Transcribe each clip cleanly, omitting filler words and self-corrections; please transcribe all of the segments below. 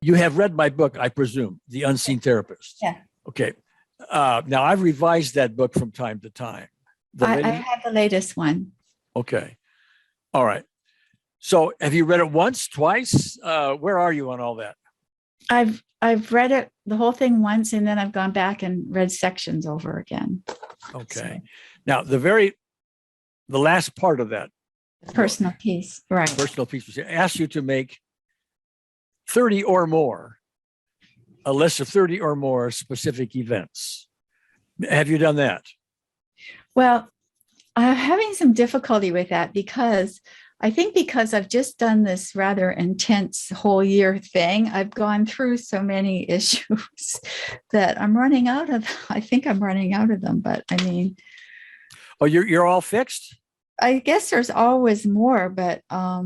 You have read my book, I presume, The Unseen Therapist. Yeah. Okay. Now, I've revised that book from time to time. I have the latest one. Okay. All right. So have you read it once, twice? Where are you on all that? I've read it, the whole thing once, and then I've gone back and read sections over again. Okay. Now, the last part of that. Personal piece, right. Personal piece. Asks you to make 30 or more, a list of 30 or more specific events. Have you done that? Well, I'm having some difficulty with that because I've just done this rather intense whole year thing. I've gone through so many issues that I'm running out of. I think I'm running out of them, but I mean. Oh, you're all fixed? I guess there's always more, but I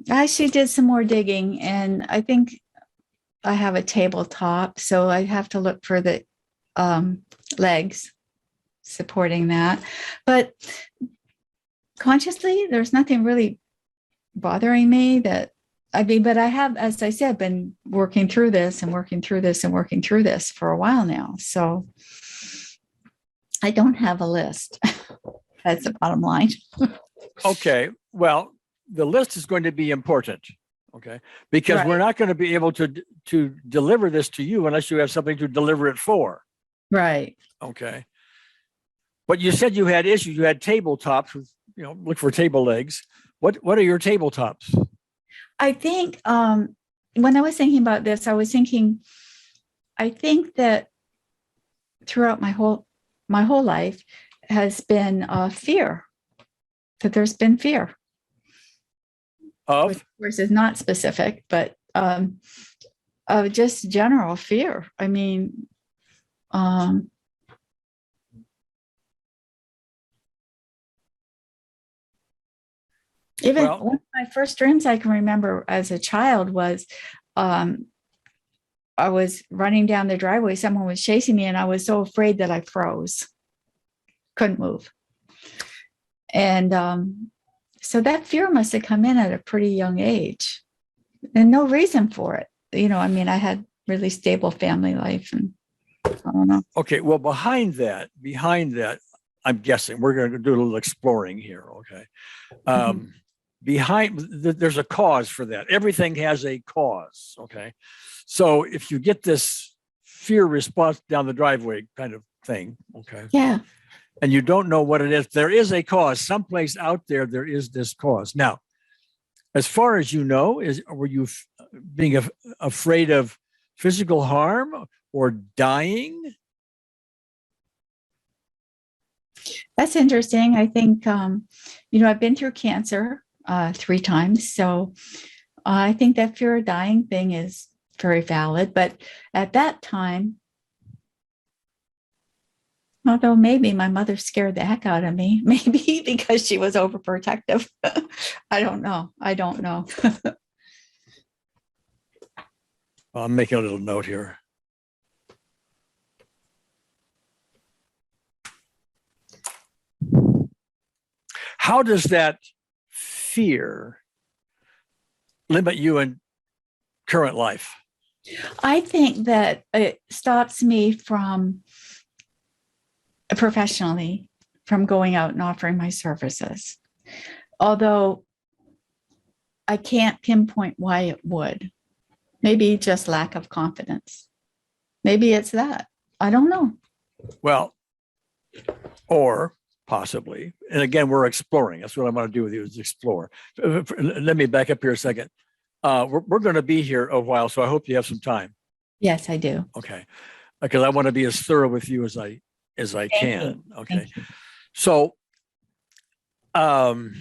actually did some more digging, and I think I have a tabletop, so I have to look for the legs supporting that. But consciously, there's nothing really bothering me but I have, as I said, been working through this and working through this and working through this for a while now. So I don't have a list. That's the bottom line. Okay. Well, the list is going to be important. Okay. Because we're not going to be able to deliver this to you unless you have something to deliver it for. Right. Okay. But you said you had issues. You had tabletops with, look for table legs. What are your tabletops? I think when I was thinking about this, I think that throughout my whole life has been fear, that there's been fear. Of? Which, of course, is not specific, but of just general fear. I mean, even one of my first dreams I can remember as a child was I was running down the driveway, someone was chasing me, and I was so afraid that I froze, couldn't move. And so that fear must have come in at a pretty young age, and no reason for it. I mean, I had really stable family life, and I don't know. Okay, well, behind that, I'm guessing we're going to do a little exploring here. Okay, there's a cause for that. Everything has a cause. Okay, so if you get this fear response down the driveway kind of thing, okay, yeah, and you don't know what it is, there is a cause someplace out there. There is this cause. Now, as far as you know, were you being afraid of physical harm or dying? That's interesting. I think, I've been through cancer 3 times. So I think that fear of dying thing is very valid. But at that time, although maybe my mother scared the heck out of me, maybe because she was overprotective. I don't know. I'm making a little note here. How does that fear limit you in current life? I think that it stops me from professionally from going out and offering my services. Although I can't pinpoint why it would. Maybe just lack of confidence. Maybe it's that. I don't know. Well, or possibly, and again, we're exploring. That's what I want to do with you is explore. Let me back up here a second. We're going to be here a while, so I hope you have some time. Yes, I do. Okay, because I want to be as thorough with you as I can. You. Okay, so you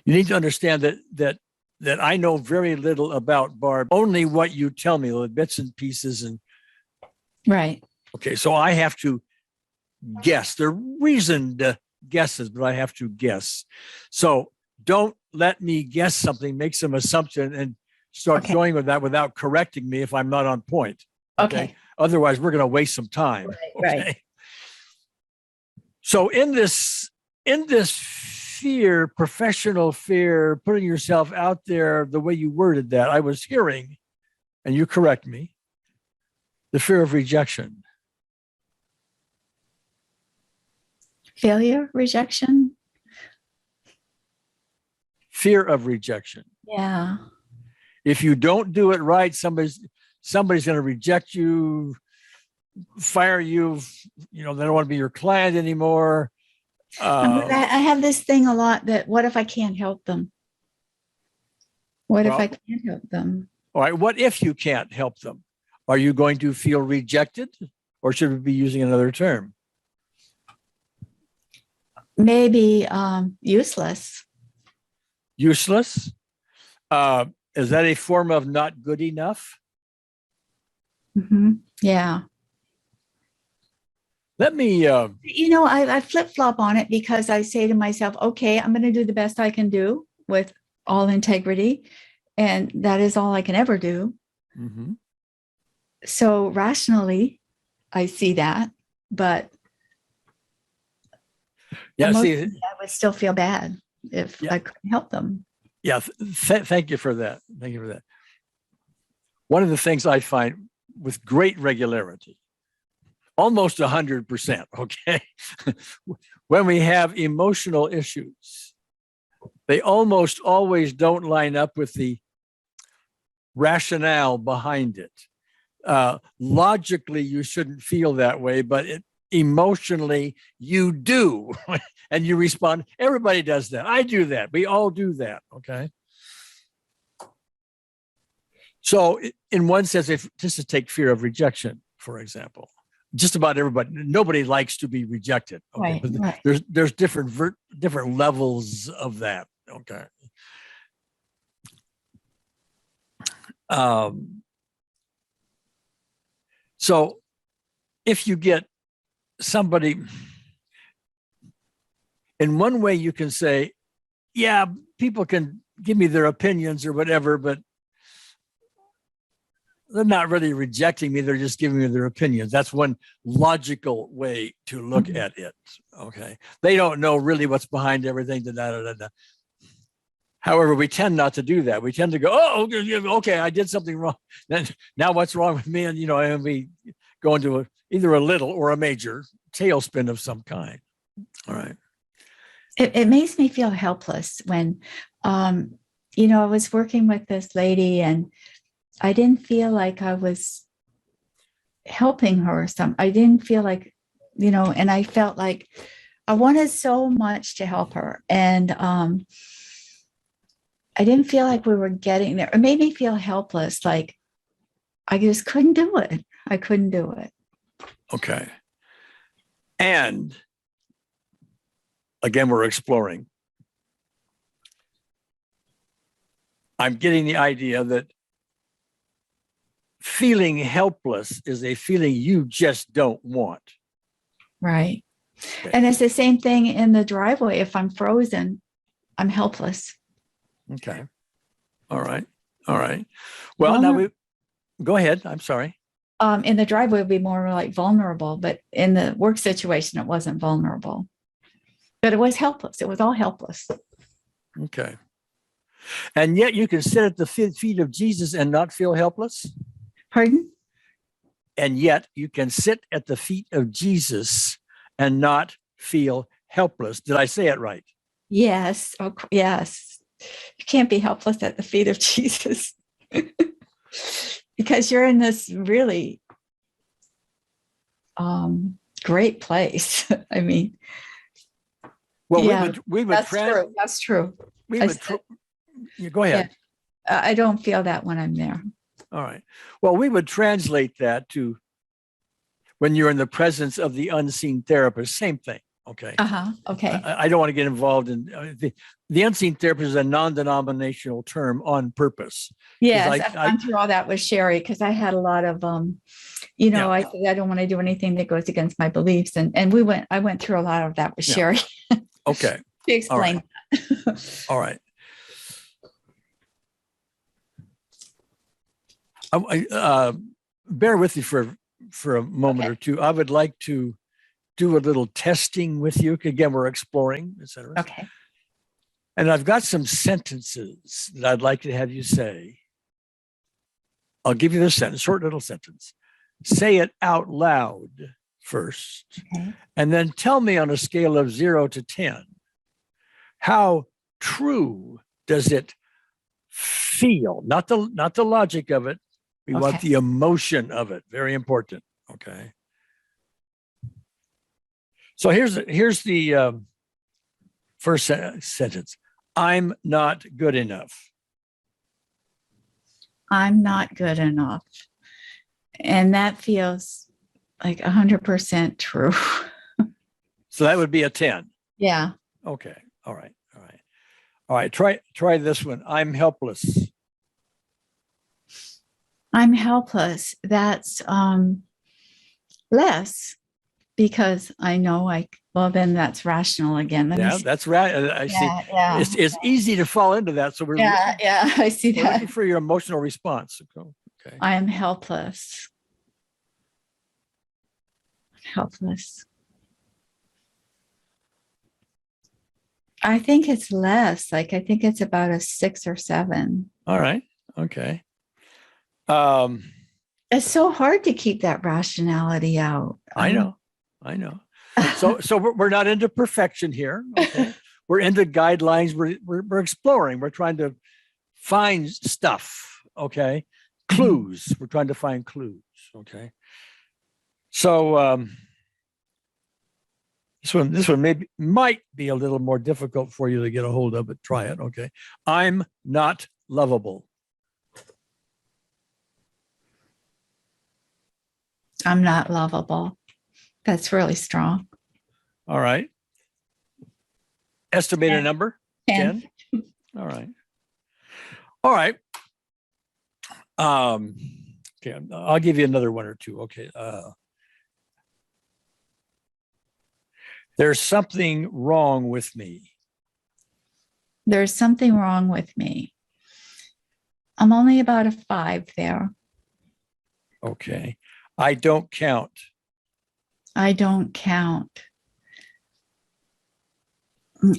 need to understand that I know very little about Barb, only what you tell me, the bits and pieces. And right. Okay, so I have to guess. They're reasoned guesses, but I have to guess. So don't let me guess something, make some assumption, and start going with that without correcting me if I'm not on point. Okay. Otherwise, we're going to waste some time. Right. So in this in this fear, professional fear, putting yourself out there, the way you worded that, I was hearing, and you correct me, the fear of rejection. Failure, rejection. Fear of rejection. Yeah. If you don't do it right, somebody's going to reject you, fire you. They don't want to be your client anymore. I have this thing a lot that what if I can't help them? What if I can't help them? All right. What if you can't help them? Are you going to feel rejected, or should we be using another term? Maybe useless. Useless? Is that a form of not good enough? Mm-hmm. Yeah. Let me. I flip-flop on it because I say to myself, okay, I'm going to do the best I can do with all integrity. And that is all I can ever do. Mm-hmm. So rationally, I see that, but yeah, see, I would still feel bad if I couldn't help them. Yeah, thank you for that. Thank you for that. One of the things I find with great regularity, almost 100%, okay, when we have emotional issues, they almost always don't line up with the rationale behind it. Logically, you shouldn't feel that way, but emotionally, you do. And you respond. Everybody does that. I do that. We all do that. Okay. So in one sense, if just to take fear of rejection, for example, just about everybody, nobody likes to be rejected. Okay. Right. There's different levels of that. Okay. So if you get somebody, in one way you can say, yeah, people can give me their opinions or whatever, but they're not really rejecting me. They're just giving me their opinions. That's one logical way to look at it. Okay. They don't know really what's behind everything. However, we tend not to do that. We tend to go, oh, okay, I did something wrong. Now what's wrong with me? And we go into either a little or a major tailspin of some kind. All right. It makes me feel helpless when, I was working with this lady and I didn't feel like I was helping her or something. I didn't feel like, and I felt like I wanted so much to help her. And I didn't feel like we were getting there. It made me feel helpless. Like I just couldn't do it. I couldn't do it. Okay. And again, we're exploring. I'm getting the idea that feeling helpless is a feeling you just don't want. Right. Okay. And it's the same thing in the driveway. If I'm frozen, I'm helpless. Okay. All right. Well, now go ahead. I'm sorry. In the driveway would be more like vulnerable, but in the work situation, it wasn't vulnerable. But it was helpless. It was all helpless. Okay. And yet you can sit at the feet of Jesus and not feel helpless? Pardon? And yet you can sit at the feet of Jesus and not feel helpless. Did I say it right? Yes. Oh, yes. You can't be helpless at the feet of Jesus because you're in this really great place. I mean, well, yeah, we would. That's true. We would. Go ahead. Yeah, I don't feel that when I'm there. All right. Well, we would translate that to when you're in the presence of the unseen therapist. Same thing. Okay. Okay. I don't want to get involved in the unseen therapist is a non-denominational term on purpose. Yes, I've gone through all that with Sherry because I had a lot of, I said I don't want to do anything that goes against my beliefs, and I went through a lot of that with Sherry. Okay. She explained that. All right. Bear with me for a moment or two. I would like to do a little testing with you. Again, we're exploring, etc. Okay. And I've got some sentences that I'd like to have you say. I'll give you this sentence, short little sentence. Say it out loud first, Okay. and then tell me on a scale of 0 to 10, how true does it feel? Not the logic of it. We want the emotion of it. Very important. Okay. So here's the first sentence. I'm not good enough. I'm not good enough. And that feels like 100% true. So that would be a 10. Yeah. Okay. All right. Try this one. I'm helpless. I'm helpless. That's less, because I know then that's rational again. That's right. I see. Yeah. It's easy to fall into that. So we're I see we're that. looking for your emotional response. Okay. I am helpless. Helpless. I think it's less. I think it's about a 6 or 7. All right. Okay. It's so hard to keep that rationality out. I know. So we're not into perfection here. Okay? We're into guidelines. We're exploring. We're trying to find stuff. Okay. Clues. We're trying to find clues. Okay. So this one might be a little more difficult for you to get a hold of, but try it. Okay. I'm not lovable. I'm not lovable. That's really strong. All right. Estimate a number. 10. All right. Okay. I'll give you another one or two. Okay. There's something wrong with me. There's something wrong with me. I'm only about a 5 there. Okay. I don't count. I don't count.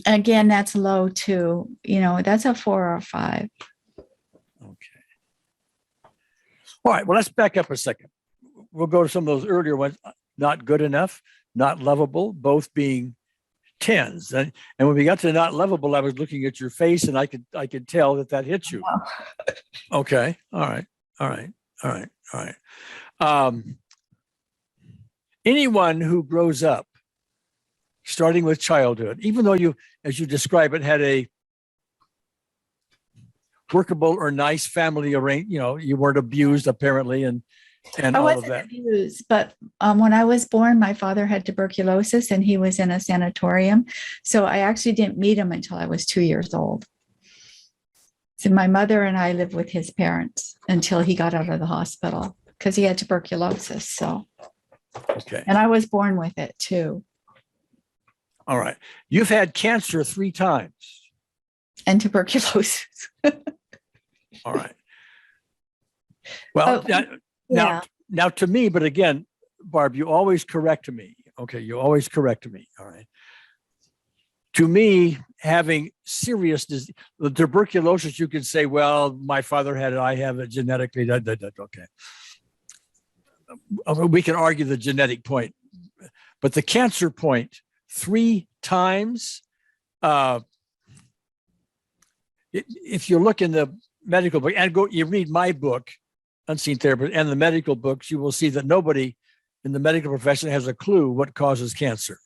Again, that's low too. That's a 4 or a 5. Okay. All right. Well, let's back up a second. We'll go to some of those earlier ones. Not good enough, not lovable, both being 10s. And when we got to not lovable, I was looking at your face, and I could tell that hit you. Okay. All right. Anyone who grows up, starting with childhood, even though you, as you describe it, had a workable or nice family arrangement, you weren't abused apparently, and all of that. I wasn't abused, but when I was born, my father had tuberculosis and he was in a sanatorium. So I actually didn't meet him until I was 2 years old. So my mother and I lived with his parents until he got out of the hospital because he had tuberculosis. So, okay. And I was born with it too. All right. You've had cancer 3 times. And tuberculosis. All right. Well, now to me, but again, Barb, you always correct me. Okay. You always correct me. All right. To me, having serious disease, the tuberculosis, you could say, well, my father had it, I have it genetically. Okay. We can argue the genetic point, but the cancer point 3 times, if you look in the medical book and you read my book, Unseen Therapy, and the medical books, you will see that nobody in the medical profession has a clue what causes cancer.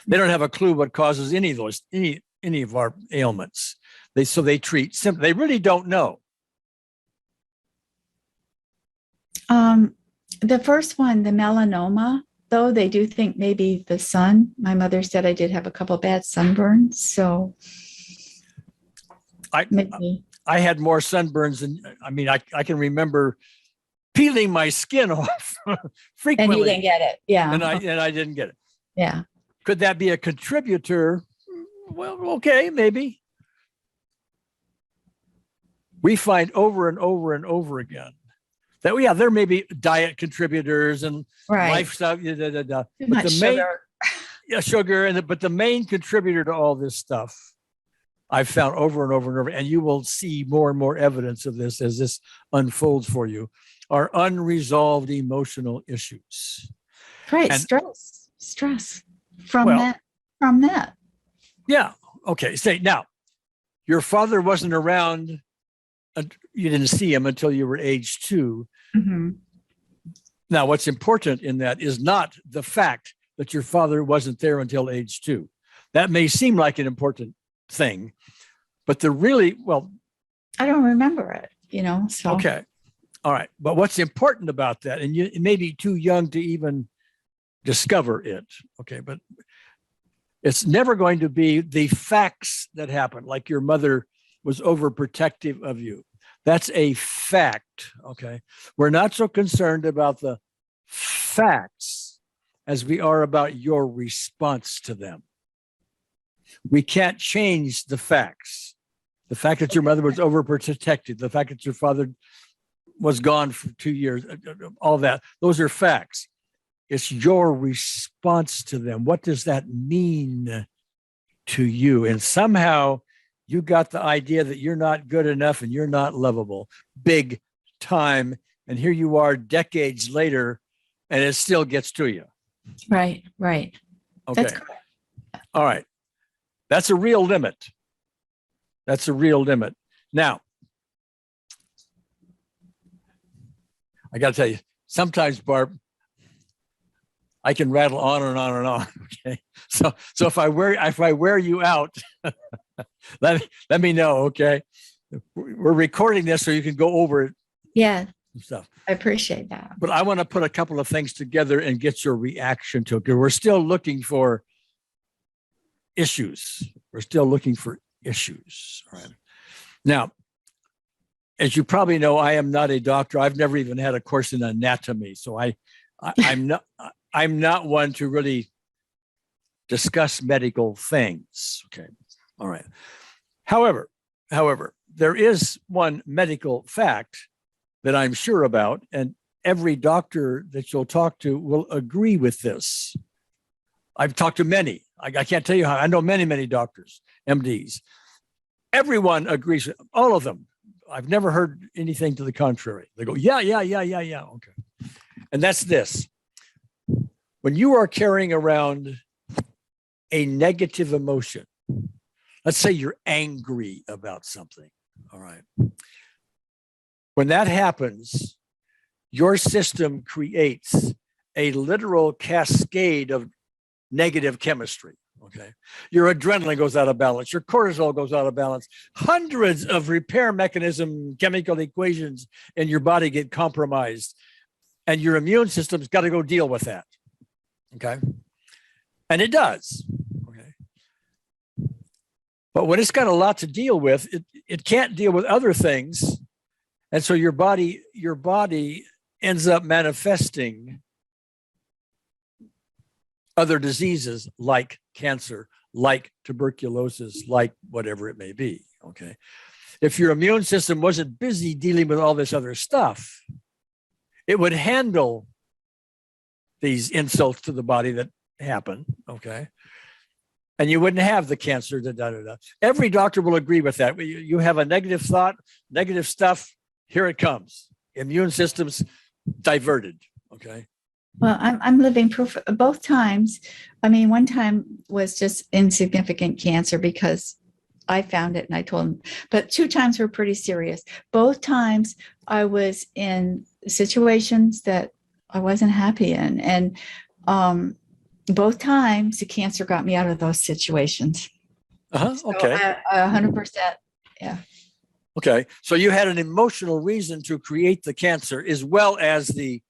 They don't have a clue what causes any of our ailments. They treat simply. They really don't know. The first one, the melanoma, though, they do think maybe the sun. My mother said I did have a couple bad sunburns, so I had more sunburns than, I can remember peeling my skin off frequently. And you didn't get it. Yeah. And I didn't get it. Yeah. Could that be a contributor? Well, okay, maybe. We find over and over and over again That, yeah, there may be diet contributors and lifestyle. Too much sugar. Yeah, sugar. But the main contributor to all this stuff, I've found over and over and over, and you will see more and more evidence of this as this unfolds for you, are unresolved emotional issues. Right. And stress from that. Yeah. Okay. Say now, your father wasn't around. You didn't see him until you were age 2. Mm-hmm. Now, what's important in that is not the fact that your father wasn't there until age 2. That may seem like an important thing, but I don't remember it, so. Okay. All right. But what's important about that, and you may be too young to even discover it. Okay. But it's never going to be the facts that happen, like your mother was overprotective of you. That's a fact. Okay. We're not so concerned about the facts as we are about your response to them. We can't change the facts. The fact that your mother was overprotected, the fact that your father was gone for 2 years, all that, those are facts. It's your response to them. What does that mean to you? And somehow you got the idea that you're not good enough and you're not lovable, big time. And here you are decades later, and it still gets to you. Right. Okay. That's correct. All right. That's a real limit. Now, I got to tell you, sometimes, Barb, I can rattle on and on and on. Okay. So if I wear you out, let me know. Okay. We're recording this so you can go over it. Yeah. Stuff. I appreciate that. But I want to put a couple of things together and get your reaction to it, because we're still looking for issues. All right. Now, as you probably know, I am not a doctor. I've never even had a course in anatomy. So I'm not one to really discuss medical things. Okay. All right. However, there is one medical fact that I'm sure about, and every doctor that you'll talk to will agree with this. I've talked to many. I can't tell you how. I know many doctors, MDs. Everyone agrees, all of them. I've never heard anything to the contrary. They go, yeah. Okay. And that's this. When you are carrying around a negative emotion, let's say you're angry about something. All right. When that happens, your system creates a literal cascade of negative chemistry. Okay. Your adrenaline goes out of balance. Your cortisol goes out of balance. Hundreds of repair mechanism chemical equations in your body get compromised, and your immune system's got to go deal with that. Okay. And it does. Okay. But when it's got a lot to deal with, it can't deal with other things. And so your body ends up manifesting other diseases like cancer, like tuberculosis, like whatever it may be. Okay. If your immune system wasn't busy dealing with all this other stuff, it would handle these insults to the body that happen. Okay. And you wouldn't have the cancer. Every doctor will agree with that. You have a negative thought, negative stuff. Here it comes. Immune system's diverted. Okay. Well, I'm living proof both times. I mean, one time was just insignificant cancer because I found it and I told him, but 2 times were pretty serious. Both times I was in situations that I wasn't happy in. And both times the cancer got me out of those situations. Okay. So 100%. Yeah. Okay. So you had an emotional reason to create the cancer as well as the.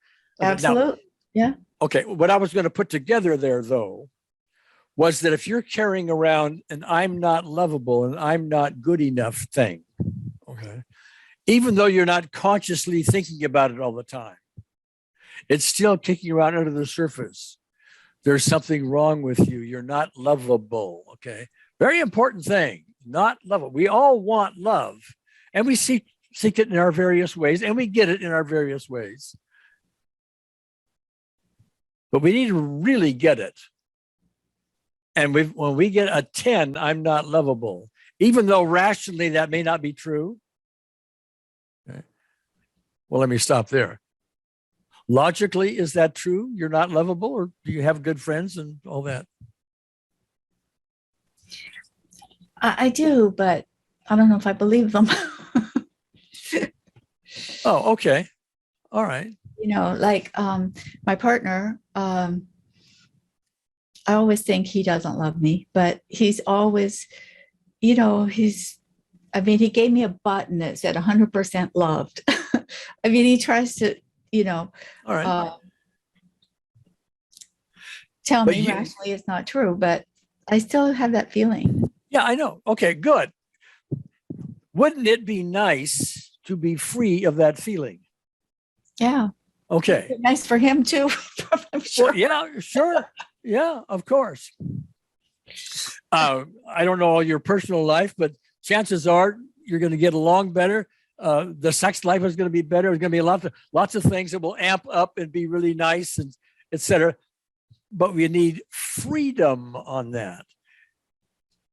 Absolutely. Yeah. Okay. What I was going to put together there, though, was that if you're carrying around an I'm not lovable and I'm not good enough thing, okay, even though you're not consciously thinking about it all the time, it's still kicking around under the surface. There's something wrong with you. You're not lovable. Okay. Very important thing. Not lovable. We all want love. And we see seek it in our various ways, and we get it in our various ways. But we need to really get it. And when we get a 10, I'm not lovable, even though rationally that may not be true. Okay. Well, let me stop there. Logically, is that true? You're not lovable, or do you have good friends and all that? I do, but I don't know if I believe them. Oh, okay. All right. Like my partner, I always think he doesn't love me, but he's always, he gave me a button that said 100% loved. I mean, he tries to, All right. Tell me rationally it's not true, but I still have that feeling. Yeah, I know. Okay, good. Wouldn't it be nice to be free of that feeling? Yeah. Okay. Nice for him too. I'm sure. Well, yeah, sure. Yeah, of course. I don't know all your personal life, but chances are you're going to get along better. The sex life is going to be better. There's going to be lots of things that will amp up and be really nice, and et cetera. But we need freedom on that.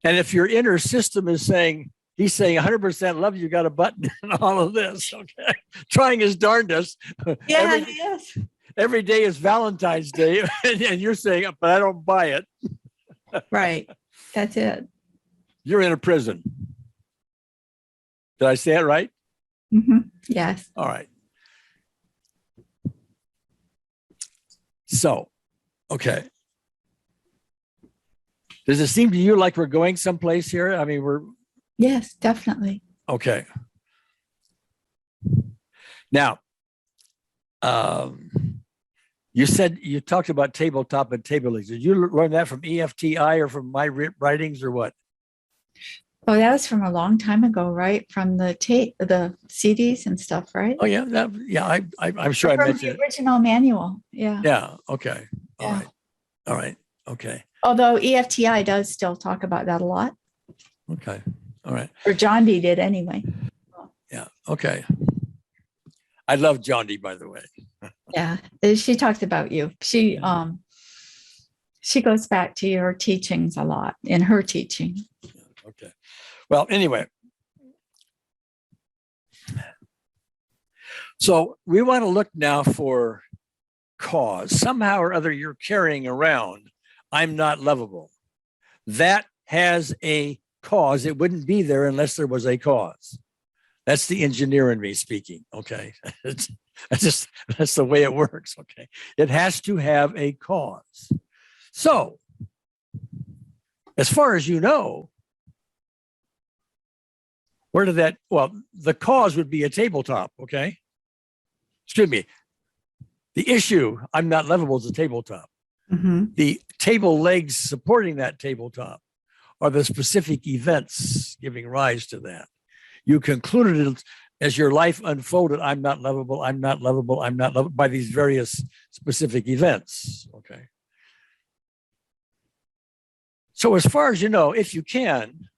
And if your inner system is saying, he's saying 100% love, you got a button and all of this, okay? Trying his darndest. Yeah, yes. Every day is Valentine's Day, and you're saying, but I don't buy it. Right. That's it. You're in a prison. Did I say it right? Mm-hmm. Yes. All right. So, okay. Does it seem to you like we're going someplace here? I mean, Yes, definitely. Okay. Now, you talked about tabletop and table leagues. Did you learn that from EFTI or from my writings or what? Oh, that was from a long time ago, right? From the CDs and stuff, right? Oh yeah, I'm sure I mentioned the original manual. Yeah. Yeah. Okay. All Yeah. right. All right. Okay. Although EFTI does still talk about that a lot. Okay. All right. Or John D did anyway. Yeah. Okay. I love John D, by the way. Yeah. She talks about you. She goes back to your teachings a lot in her teaching. Okay. Well, anyway. So we want to look now for cause. Somehow or other, you're carrying around, I'm not lovable. That has a cause. It wouldn't be there unless there was a cause. That's the engineer in me speaking. Okay. That's the way it works. Okay. It has to have a cause. So, as far as you know, the cause would be a tabletop. Okay. Excuse me. The issue, I'm not lovable, is a tabletop. Mm-hmm. The table legs supporting that tabletop are the specific events giving rise to that. You concluded it as your life unfolded, I'm not lovable, I'm not lovable, I'm not lovable, by these various specific events. Okay. So as far as you know, if you can,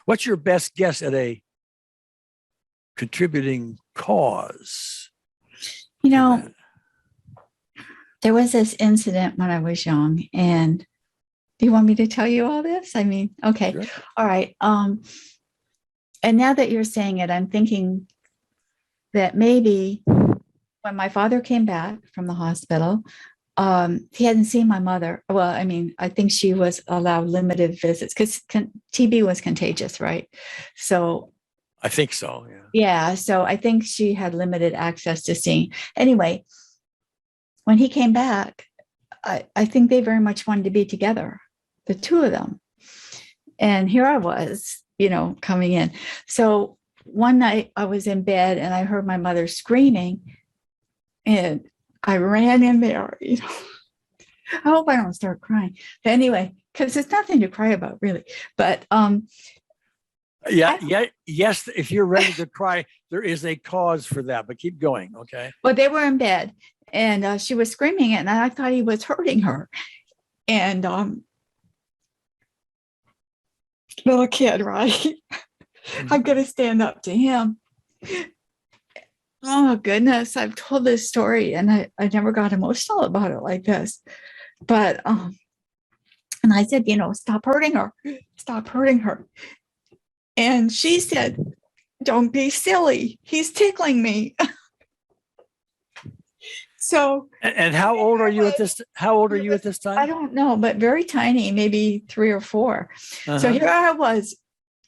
what's your best guess at a contributing cause? There was this incident when I was young, and do you want me to tell you all this? I mean, okay. Sure. All right. And now that you're saying it, I'm thinking that maybe when my father came back from the hospital, he hadn't seen my mother. Well, I mean, I think she was allowed limited visits because TB was contagious, right? So I think so. Yeah. Yeah. So I think she had limited access to seeing. Anyway, when he came back, I think they very much wanted to be together, the two of them. And here I was, coming in. So one night I was in bed and I heard my mother screaming, and I ran in there, I hope I don't start crying. But anyway, because it's nothing to cry about, really. But yes, if you're ready to cry, there is a cause for that, but keep going. Okay. Well, they were in bed and she was screaming, and I thought he was hurting her. And little kid, right? I'm going to stand up to him. Oh, goodness. I've told this story and I never got emotional about it like this. But, and I said, stop hurting her. Stop hurting her. And she said, don't be silly. He's tickling me. So. And how old are you at this? How old are you at this time? I don't know, but very tiny, maybe 3 or 4. So here I was,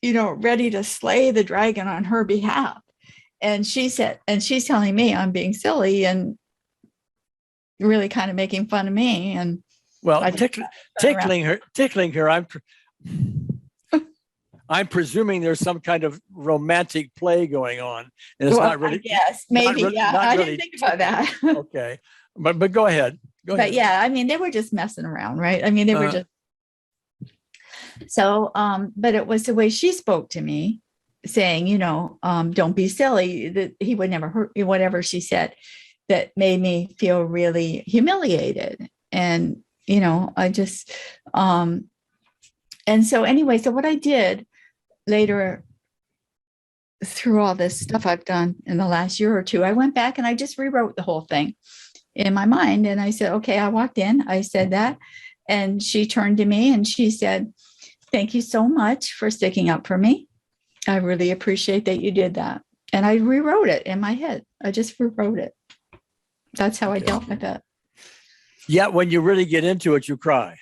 ready to slay the dragon on her behalf. And she said, and she's telling me I'm being silly and really kind of making fun of me. And well, tickling her. I'm presuming there's some kind of romantic play going on, and it's not really. Yes, maybe. Really, yeah, I didn't think about that. Okay, but go ahead. But yeah, I mean, they were just messing around, right? I mean, they were just. So, but it was the way she spoke to me, saying, don't be silly. That he would never hurt me. Whatever she said, that made me feel really humiliated, and I just. And so anyway, so what I did later through all this stuff I've done in the last year or two, I went back and I just rewrote the whole thing in my mind. And I said, okay, I walked in, I said that. And she turned to me and she said, thank you so much for sticking up for me. I really appreciate that you did that. And I rewrote it in my head. I just rewrote it. That's how I dealt with it. Yeah, when you really get into it, you cry.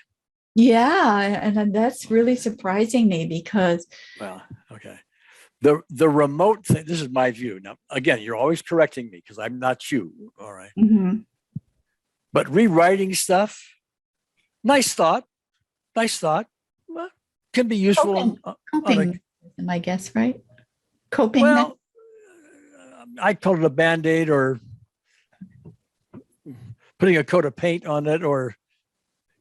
Yeah, and that's really surprising me because. Well, okay. The remote thing, this is my view. Now, again, you're always correcting me because I'm not you. All right. Mm-hmm. But rewriting stuff, nice thought. Well, can be useful. Coping, I guess, right? Coping. Well, I call it a Band-Aid or putting a coat of paint on it, or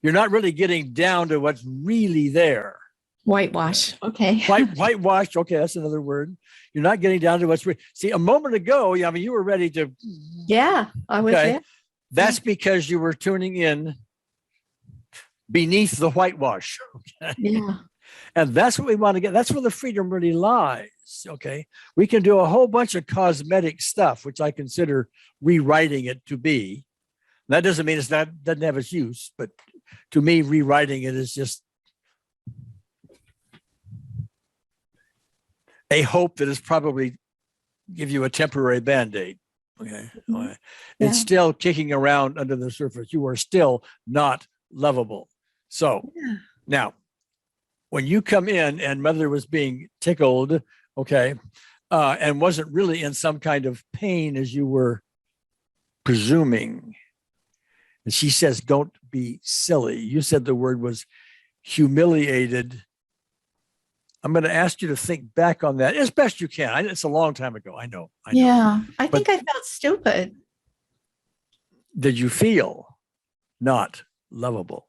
you're not really getting down to what's really there. Whitewash. Okay. Whitewash. Okay, that's another word. You're not getting down to what's real. See, a moment ago, I mean, you were ready to. Yeah, I was there. That's because you were tuning in beneath the whitewash. Okay. Yeah. And that's what we want to get. That's where the freedom really lies. Okay. We can do a whole bunch of cosmetic stuff, which I consider rewriting it to be. That doesn't mean doesn't have its use, but to me, rewriting it is just a hope that is probably give you a temporary Band-Aid. Okay. Mm-hmm. It's still kicking around under the surface. You are still not lovable. So now, when you come in and mother was being tickled, okay, and wasn't really in some kind of pain as you were presuming, and she says, don't be silly. You said the word was humiliated. I'm going to ask you to think back on that as best you can. It's a long time ago. I know. Yeah, I think I felt stupid. Did you feel not lovable?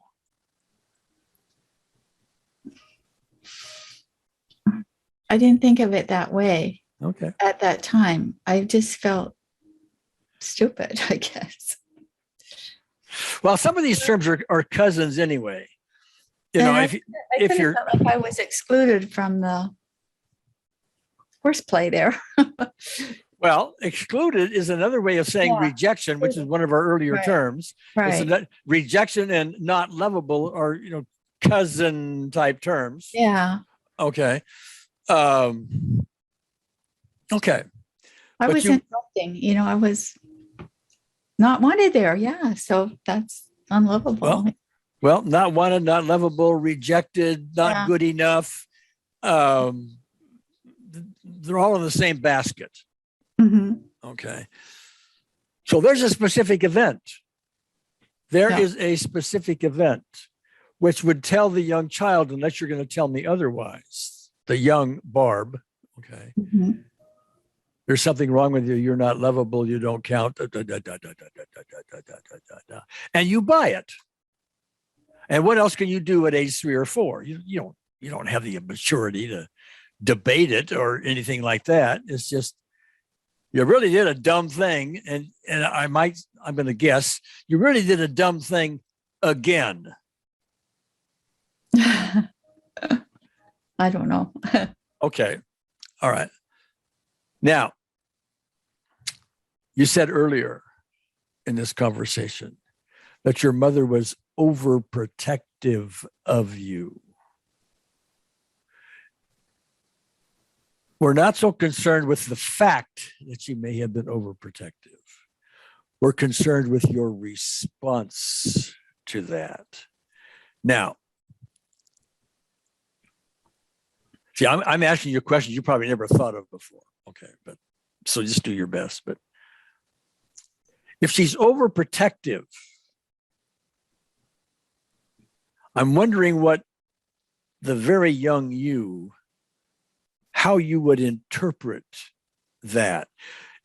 I didn't think of it that way. Okay. At that time, I just felt stupid, I guess. Well, some of these terms are cousins anyway. You know, if you're felt like I was excluded from the horseplay there. Well, excluded is another way of saying rejection, which is one of our earlier terms. Right. It's rejection and not lovable are, cousin type terms. Yeah. Okay. Okay. I was insulting, I was not wanted there. Yeah. So that's unlovable. Well, not wanted, not lovable, rejected, not good enough. They're all in the same basket. Mm-hmm. Okay. So there's a specific event. There is a specific event which would tell the young child, unless you're going to tell me otherwise, the young Barb, okay, there's something wrong with you. You're not lovable. You don't count. And you buy it. And what else can you do at age 3 or 4? You don't have the maturity to debate it or anything like that. It's just you really did a dumb thing, and I'm going to guess you really did a dumb thing again. I don't know. Okay. All right. Now, you said earlier in this conversation that your mother was overprotective of you. We're not so concerned with the fact that she may have been overprotective. We're concerned with your response to that. Now, see, I'm asking you questions you probably never thought of before. Okay, but so just do your best. But if she's overprotective, I'm wondering what the very young you, how you would interpret that.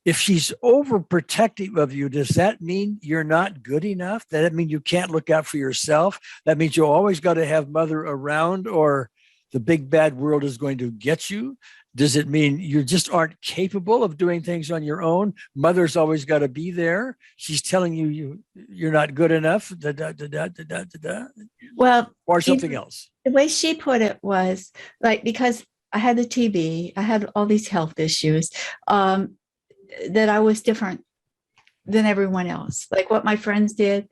If she's overprotective of you, does that mean you're not good enough? Does that mean you can't look out for yourself? That means you always got to have mother around, or the big bad world is going to get you? Does it mean you just aren't capable of doing things on your own? Mother's always got to be there. She's telling you're not good enough. Well, or something else. The way she put it was like, because I had the TB, I had all these health issues, that I was different than everyone else. Like what my friends did,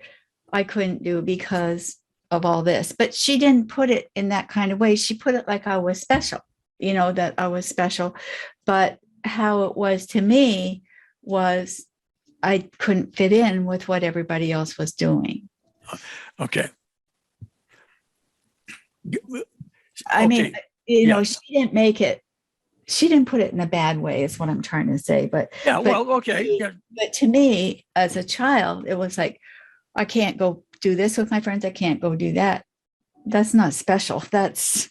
I couldn't do because of all this. But she didn't put it in that kind of way. She put it like I was special, that I was special. But how it was to me was I couldn't fit in with what everybody else was doing. Okay. I mean, she didn't make it. She didn't put it in a bad way, is what I'm trying to say. But okay. But to me, as a child, it was like, I can't go do this with my friends. I can't go do that. That's not special. That's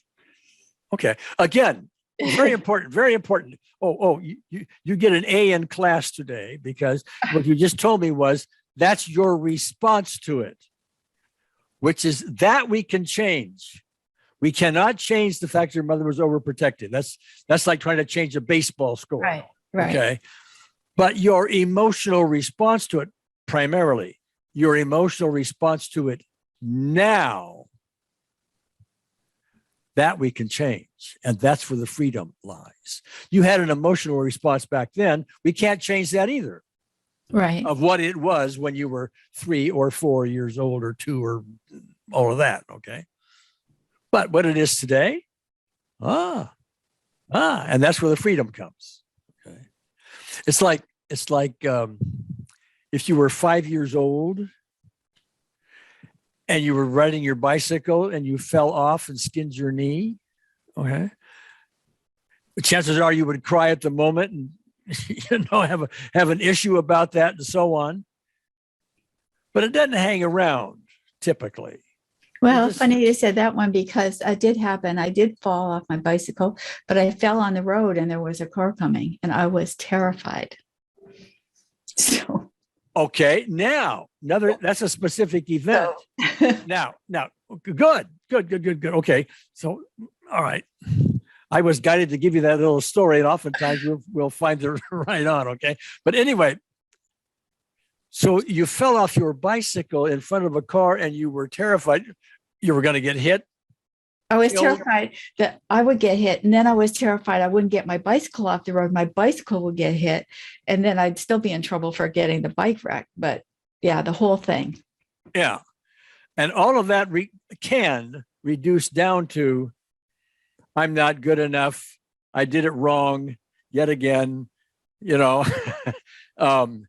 okay. Again, very important. Very important. You get an A in class today, because what you just told me was that's your response to it, which is that we can change. We cannot change the fact your mother was overprotective. That's like trying to change a baseball score. Right. Okay. But your emotional response to it, primarily, your emotional response to it now, that we can change. And that's where the freedom lies. You had an emotional response back then. We can't change that either. Right. Of what it was when you were 3 or 4 years old, or 2, or all of that. Okay. But what it is today, and that's where the freedom comes. Okay, it's like if you were 5 years old and you were riding your bicycle and you fell off and skinned your knee. Okay, the chances are you would cry at the moment and have an issue about that and so on. But it doesn't hang around typically. Well, funny you said that one, because it did happen. I did fall off my bicycle, but I fell on the road and there was a car coming and I was terrified. So. Okay. Now, that's a specific event. Now, good. Okay. So, all right. I was guided to give you that little story, and oftentimes we'll find it right on. Okay. But anyway, so you fell off your bicycle in front of a car and you were terrified you were going to get hit. I was terrified that I would get hit. And then I was terrified I wouldn't get my bicycle off the road. My bicycle would get hit. And then I'd still be in trouble for getting the bike wrecked. But yeah, the whole thing. Yeah. And all of that can reduce down to, I'm not good enough. I did it wrong yet again, and all of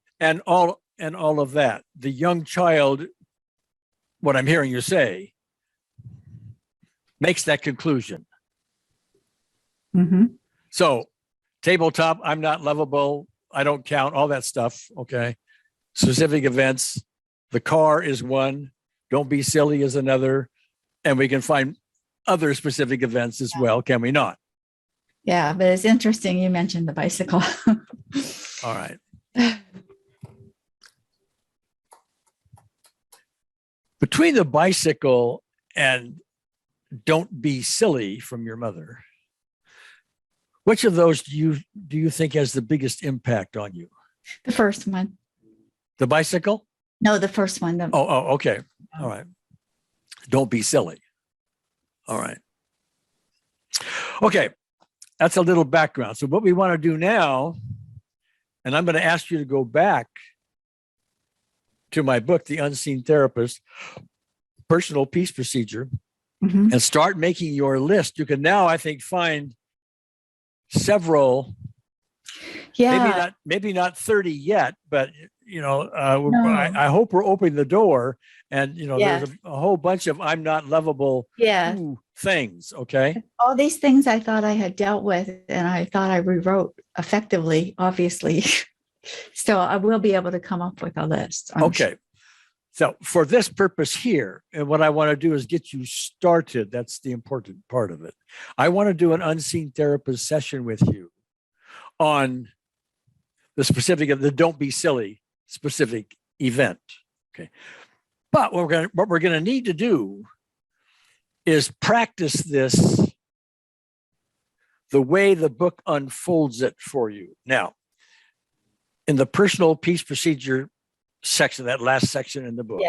that. The young child, what I'm hearing you say, makes that conclusion. Mm-hmm. So, tabletop, I'm not lovable, I don't count, all that stuff. Okay. Specific events, the car is one, don't be silly is another, and we can find other specific events as well, can we not? Yeah, but it's interesting you mentioned the bicycle. All right. Between the bicycle and don't be silly from your mother, which of those do you think has the biggest impact on you? The first one. The bicycle? No, the first one. Okay. All right. Don't be silly. All right. Okay. that's a little background. So what we want to do now, and I'm going to ask you to go back to my book, The Unseen Therapist, Personal Peace Procedure, and start making your list. You can now, I think, find several, maybe not 30 yet, but I hope we're opening the door, and there's a whole bunch of I'm not lovable things. Okay. All these things I thought I had dealt with, and I thought I rewrote effectively, obviously. So I will be able to come up with a list. Okay. Sure. So for this purpose here, and what I want to do is get you started. That's the important part of it. I want to do an unseen therapist session with you on the specific of the don't be silly specific event. Okay. But what we're going to need to do is practice this the way the book unfolds it for you. Now, in the personal peace procedure section, that last section in the book,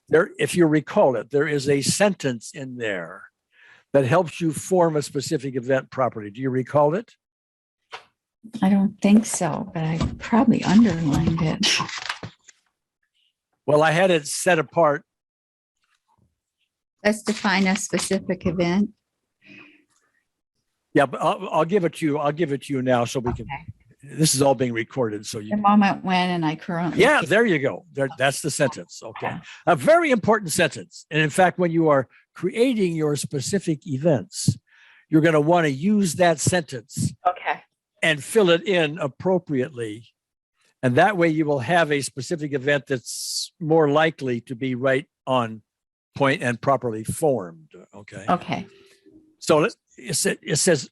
there, if you recall it, there is a sentence in there that helps you form a specific event properly. Do you recall it? I don't think so, but I probably underlined it. Well, I had it set apart. Let's define a specific event. Yeah, but I'll give it to you. I'll give it to you now so we can. This is all being recorded, so you. The moment when, and I currently. Yeah, there you go. There, that's the sentence. Okay, a very important sentence. And in fact, when you are creating your specific events, you're going to want to use that sentence. Okay. And fill it in appropriately. And that way you will have a specific event that's more likely to be right on point and properly formed. Okay. Okay. So it says,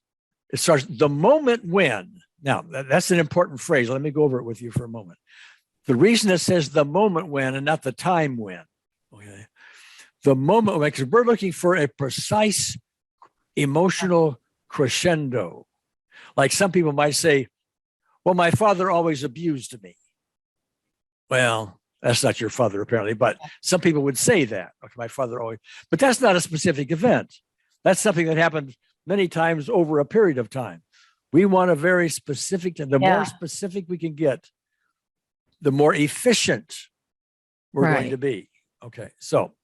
it starts the moment when. Now, that's an important phrase. Let me go over it with you for a moment. The reason it says the moment when and not the time when. Okay. The moment when, because we're looking for a precise emotional crescendo. Like some people might say, well, my father always abused me. Well, that's not your father, apparently, but some people would say that. Okay, my father always, but that's not a specific event. That's something that happened many times over a period of time. We want a very specific, and the more specific we can get, the more efficient we're going to be. Okay, so.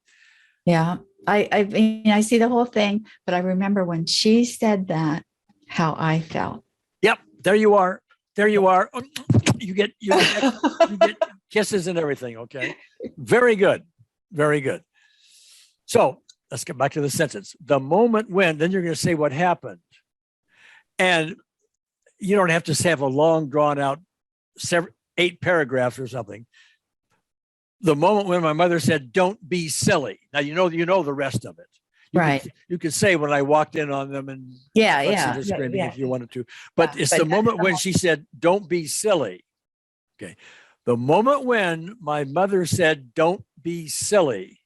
Yeah, I mean, I see the whole thing, but I remember when she said that, how I felt. Yep, there you are. There you are. You get kisses and everything. Okay, very good, very good. So let's get back to the sentence. The moment when, then you're going to say what happened, and you don't have to have a long, drawn out 8 paragraphs or something. The moment when my mother said, "Don't be silly." Now you know the rest of it. You could say when I walked in on them and screaming if you wanted to, but it's the moment when she said, "Don't be silly." Okay, the moment when my mother said, "Don't be silly,"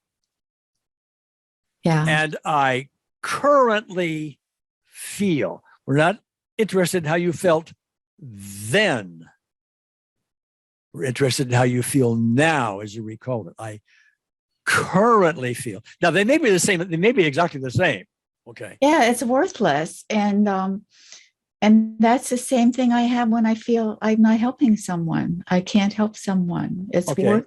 and I currently feel. We're not interested in how you felt then. We're interested in how you feel now, as you recall it. I currently feel. Now they may be the same. They may be exactly the same. Okay. Yeah, it's worthless, and that's the same thing I have when I feel I'm not helping someone. I can't help someone. It's worthless.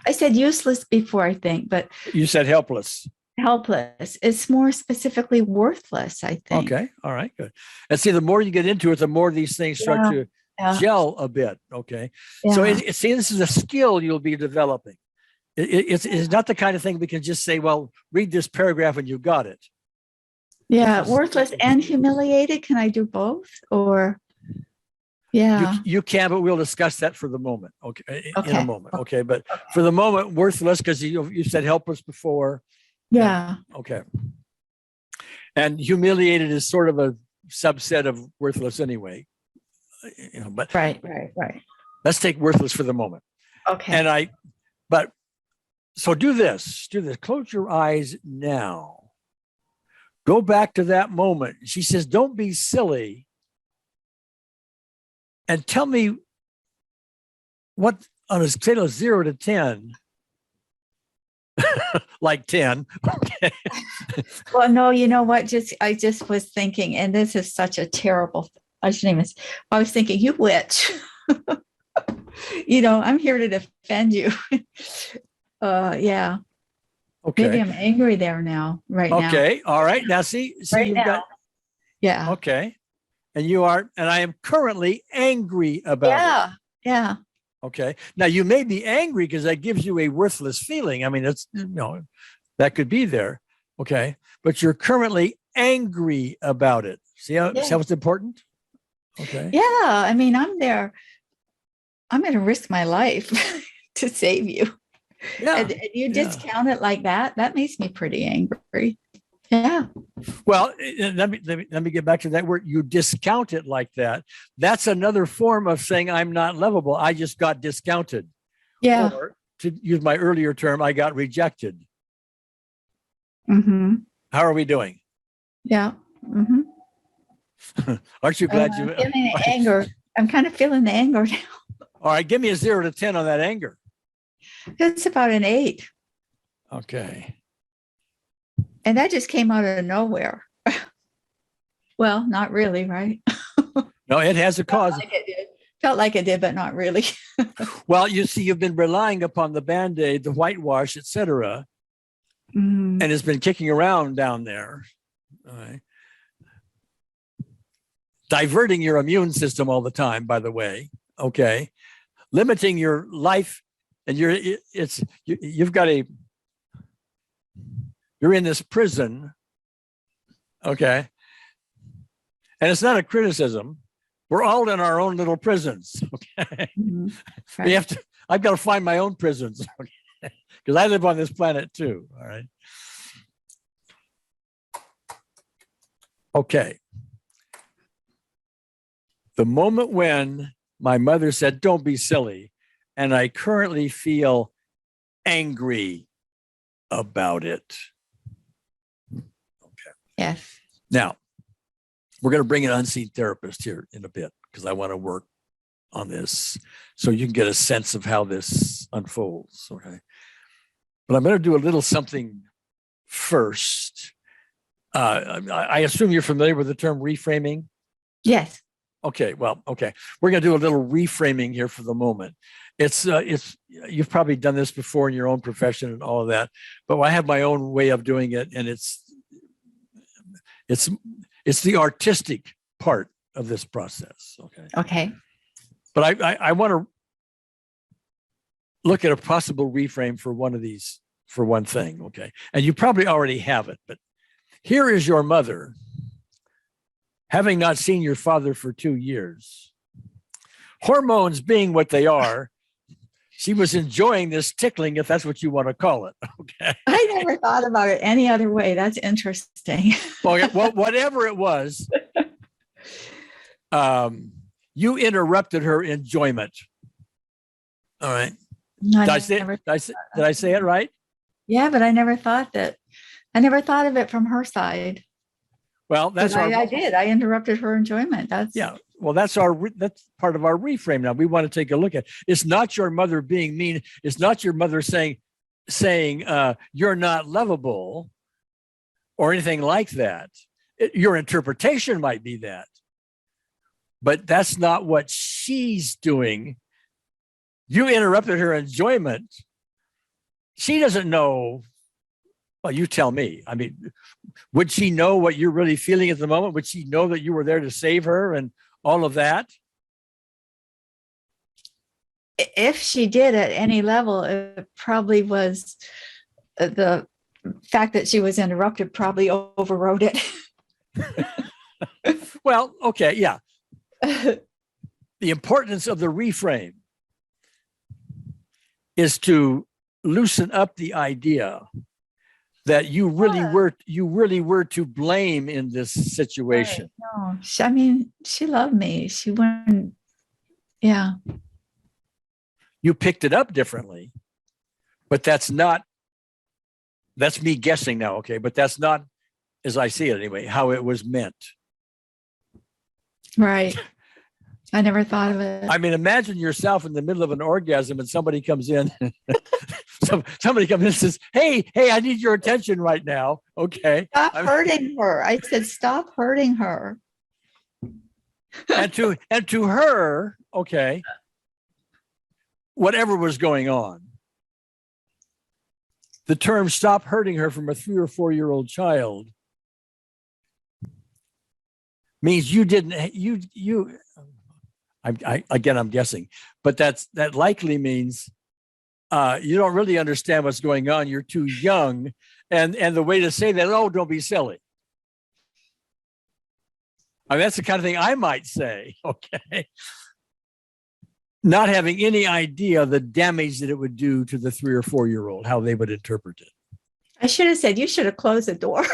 I said useless before, I think, but you said helpless. Helpless. It's more specifically worthless, I think. Okay. All right. Good. And see, the more you get into it, the more these things start to gel a bit. Okay. Yeah. So see, this is a skill you'll be developing. It's not the kind of thing we can just say, well, read this paragraph and you got it. Yeah, worthless and humiliated. Can I do both? Or, you can, but we'll discuss that for the moment. Okay, in a moment. Okay, but for the moment, worthless, because you said helpless before. Yeah. Okay. And humiliated is sort of a subset of worthless anyway. But right. Let's take worthless for the moment. Okay. So do this. Close your eyes now. Go back to that moment. She says, "Don't be silly." And tell me what, on a scale of 0 to 10, like 10. Okay. Well, no, you know what? I just was thinking, and this is such a terrible, I shouldn't even, I was thinking, you witch. I'm here to defend you. Yeah. Okay. Maybe I'm angry there now, right now. Okay. All right. Now see, Right you've now. got, Yeah. okay. And I am currently angry about it. Yeah. Okay. Now you may be angry because that gives you a worthless feeling. I mean, it's, that could be there. Okay. But you're currently angry about it. See how it's important? Okay. Yeah. I mean, I'm there. I'm going to risk my life to save you. Yeah. And you discount it like that. That makes me pretty angry. Yeah. Well, let me get back to that word. You discount it like that. That's another form of saying I'm not lovable. I just got discounted. Yeah. Or to use my earlier term, I got rejected. Mm-hmm. How are we doing? Yeah. Mm-hmm. Aren't you glad you? Feeling the anger. I'm kind of feeling the anger now. All right, give me a 0 to 10 on that anger. It's about an 8. Okay. And that just came out of nowhere. Well, not really, right? No, it has a cause. Felt like it did, but not really. Well, you see, you've been relying upon the Band-Aid, the whitewash, etc., and it's been kicking around down there. All right. Diverting your immune system all the time, by the way. Okay. Limiting your life, and you're in this prison. Okay. And it's not a criticism. We're all in our own little prisons. Okay. Mm-hmm. Right. I've got to find my own prisons. Okay. Because I live on this planet too. All right. Okay. The moment when my mother said, "Don't be silly," and I currently feel angry about it. Okay. Yes. Now, we're going to bring an unseen therapist here in a bit because I want to work on this so you can get a sense of how this unfolds. Okay. But I'm going to do a little something first. I assume you're familiar with the term reframing? Yes. Okay, well, okay. We're going to do a little reframing here for the moment. It's you've probably done this before in your own profession and all of that, but I have my own way of doing it, and it's the artistic part of this process. Okay. Okay. But I want to look at a possible reframe for one of these, for one thing. Okay. And you probably already have it, but here is your mother, having not seen your father for 2 years. Hormones being what they are, she was enjoying this tickling, if that's what you want to call it. Okay. I never thought about it any other way. That's interesting. Well, whatever it was, you interrupted her enjoyment. All right. Did I say it right? Yeah, but I never thought of it from her side. Well, that's I did. I interrupted her enjoyment. That's Well, that's part of our reframe. Now we want to take a look at. It's not your mother being mean. It's not your mother saying you're not lovable, or anything like that. Your interpretation might be that, but that's not what she's doing. You interrupted her enjoyment. She doesn't know. Well, you tell me. I mean, would she know what you're really feeling at the moment? Would she know that you were there to save her and all of that? If she did at any level, it probably was the fact that she was interrupted probably overrode it. Well, okay, yeah. The importance of the reframe is to loosen up the idea that you really were to blame in this situation. Right. No, I mean, she loved me. She wouldn't. Yeah. You picked it up differently, but that's me guessing now. Okay. But that's not, as I see it anyway, how it was meant. Right. I never thought of it. I mean, imagine yourself in the middle of an orgasm and somebody comes in. Somebody comes in and says, hey, I need your attention right now. Okay. Stop hurting her. I said, stop hurting her. And to her, okay, whatever was going on, the term stop hurting her from a 3 or 4 year old child means you didn't, I'm guessing, but that likely means you don't really understand what's going on. You're too young. And the way to say that, oh, don't be silly. I mean, that's the kind of thing I might say, okay? Not having any idea the damage that it would do to the 3 or 4 year old, how they would interpret it. I should have said, you should have closed the door.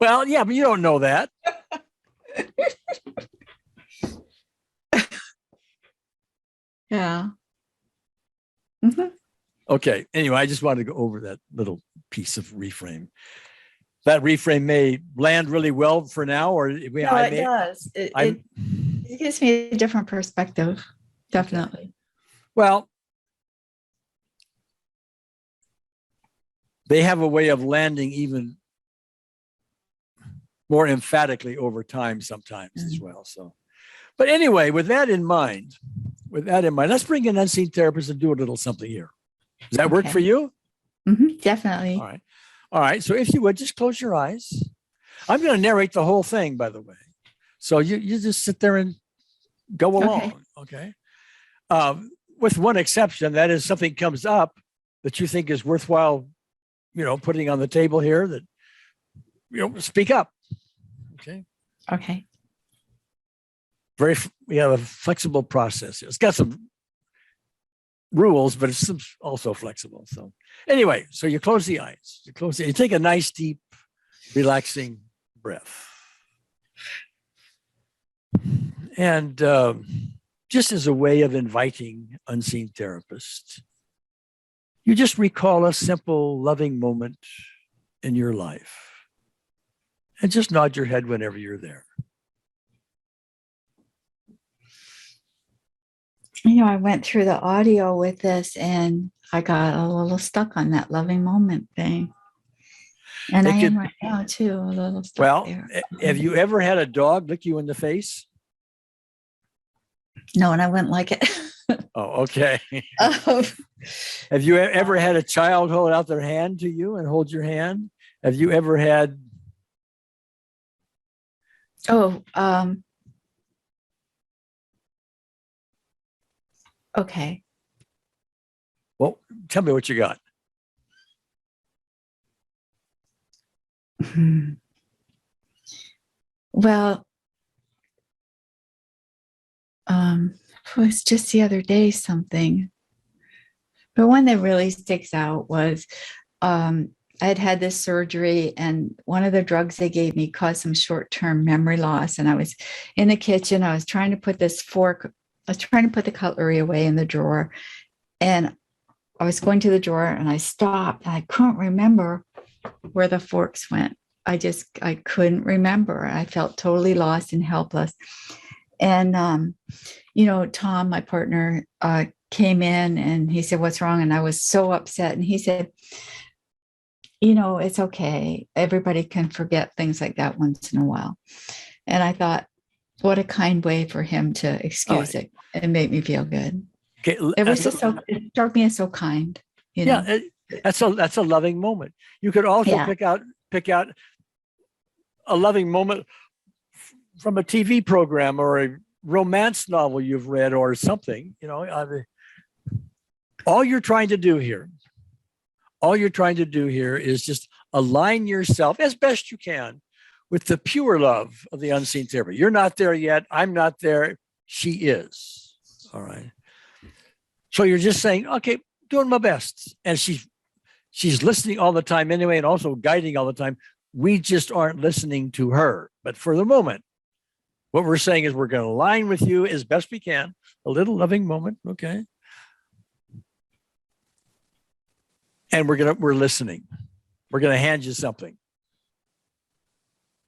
Well, yeah, but you don't know that. Yeah. Mm-hmm. Okay. Anyway, I just wanted to go over that little piece of reframe. That reframe may land really well for now, or it does. It gives me a different perspective. Definitely. Okay. Well, they have a way of landing even more emphatically over time sometimes as well. So, but anyway, with that in mind, let's bring an unseen therapist and do a little something here. Does that work for you? Mm-hmm, definitely. All right. So if you would just close your eyes. I'm going to narrate the whole thing, by the way. So you just sit there and go along. Okay. With one exception, that is something comes up that you think is worthwhile, putting on the table here that, speak up. Okay. Okay. We have a flexible process here. It's got some rules, but it's also flexible. So anyway, so you close the eyes. You take a nice, deep, relaxing breath. And just as a way of inviting unseen therapists, you just recall a simple, loving moment in your life. And just nod your head whenever you're there. I went through the audio with this and I got a little stuck on that loving moment thing. And I am right now too, a little stuck there. Have you ever had a dog lick you in the face? No, and I wouldn't like it. Oh, okay. Have you ever had a child hold out their hand to you and hold your hand? Have you ever had... Okay. Well, tell me what you got. Well, it was just the other day something. But one that really sticks out was I had this surgery and one of the drugs they gave me caused some short-term memory loss. And I was in the kitchen. I was trying to put the cutlery away in the drawer. And I was going to the drawer and I stopped. And I couldn't remember where the forks went. I couldn't remember. I felt totally lost and helpless. And, Tom, my partner, came in and he said, "What's wrong?" And I was so upset. And he said, "It's okay. Everybody can forget things like that once in a while." And I thought, what a kind way for him to excuse it and make me feel good. Okay. It struck me as so kind. Yeah, that's a loving moment. You could also pick out a loving moment from a TV program or a romance novel you've read or something. All you're trying to do here is just align yourself as best you can with the pure love of the unseen therapist. You're not there yet. I'm not there. She is. All right. So you're just saying, okay, doing my best. And she's listening all the time anyway, and also guiding all the time. We just aren't listening to her. But for the moment, what we're saying is we're going to align with you as best we can. A little loving moment. Okay. And we're listening. We're going to hand you something.